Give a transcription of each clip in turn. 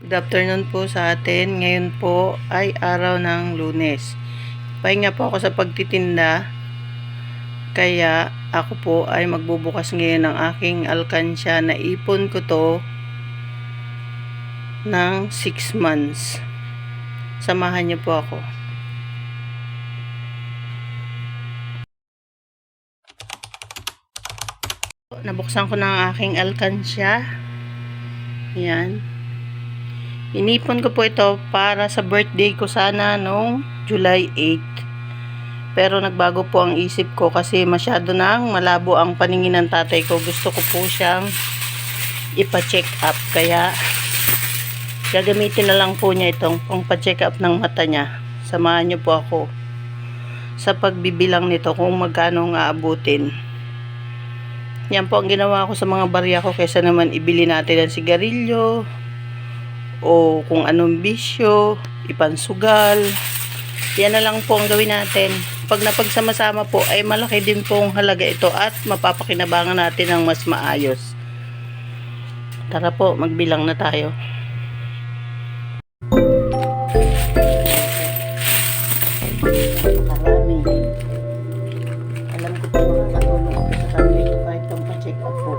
Good afternoon po sa atin. Ngayon po ay araw ng Lunes. Pahinga po ako sa pagtitinda. Kaya ako po ay magbubukas ngayon ng aking alkansya. Naipon ko to ng 6 months. Samahan niyo po ako. Nabuksan ko na ang aking alkansya. Yan. Inipon ko po ito para sa birthday ko sana nung July 8. Pero nagbago po ang isip ko kasi masyado nang malabo ang paningin ng tatay ko. Gusto ko po siyang ipa-check up. Kaya gagamitin na lang po niya itong pang-check up ng mata niya. Samahan niyo po ako sa pagbibilang nito kung magkano ang aabutin. Yan po ang ginawa ko sa mga barya ko kaysa naman ibili natin ang sigarilyo o kung anong bisyo, ipansugal. Yan na lang po ang gawin natin. Pag napagsama-sama po ay malaki din po ang halaga ito at mapapakinabangan natin ng mas maayos. Tara po, magbilang na tayo. Marami. Alam ko po makakatulong ako sa kanila ito kahit pang pa-check up po.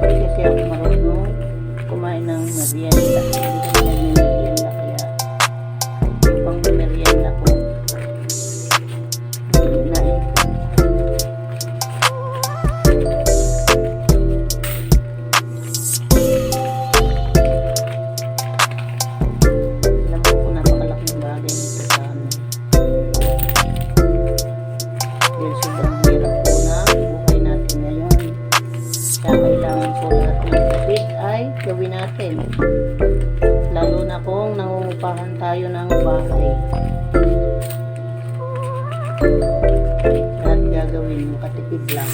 Kasi ako marunong kumain ng merienda. Hindi kami nag-merienda kaya yung pang merienda ko naipon. Alam ko kung napakalaking bagay nito sa amin. Dahil sobrang hirap po na buhay natin ngayon. Kaya kailangan po lahat ng kapit ay gawin natin. Lalo na kung nangungupahan tayo ng bahay. Lahat gagawin, makatipid lang.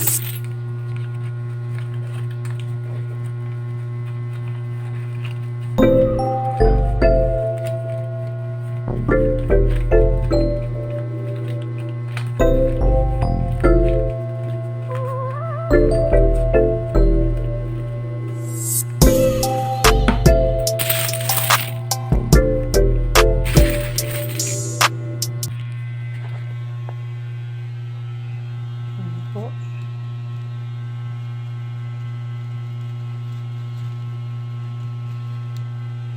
Po.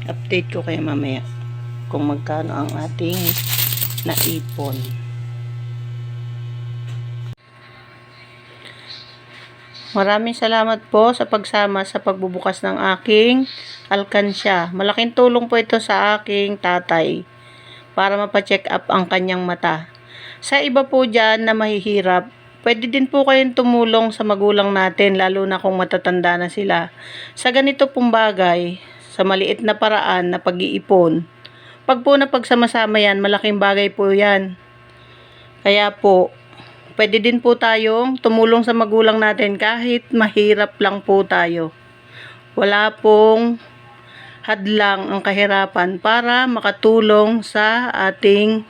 Update ko kayo mamaya kung magkano ang ating naipon. Maraming salamat po sa pagsama sa pagbubukas ng aking alkansya. Malaking tulong po ito sa aking tatay para mapacheck up ang kanyang mata. Sa iba po dyan na mahihirap, pwede din po kayong tumulong sa magulang natin, lalo na kung matatanda na sila. Sa ganito pong bagay, sa maliit na paraan na pag-iipon. Pag po napagsama-sama yan, malaking bagay po yan. Kaya po, pwede din po tayong tumulong sa magulang natin kahit mahirap lang po tayo. Wala pong hadlang ang kahirapan para makatulong sa ating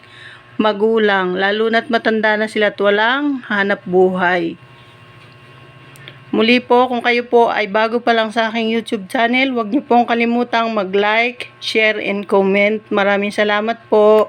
magulang, lalo na't matanda na sila at walang hanap buhay. Muli po, kung kayo po ay bago pa lang sa aking YouTube channel, huwag niyo pong kalimutang mag-like, share, and comment. Maraming salamat po.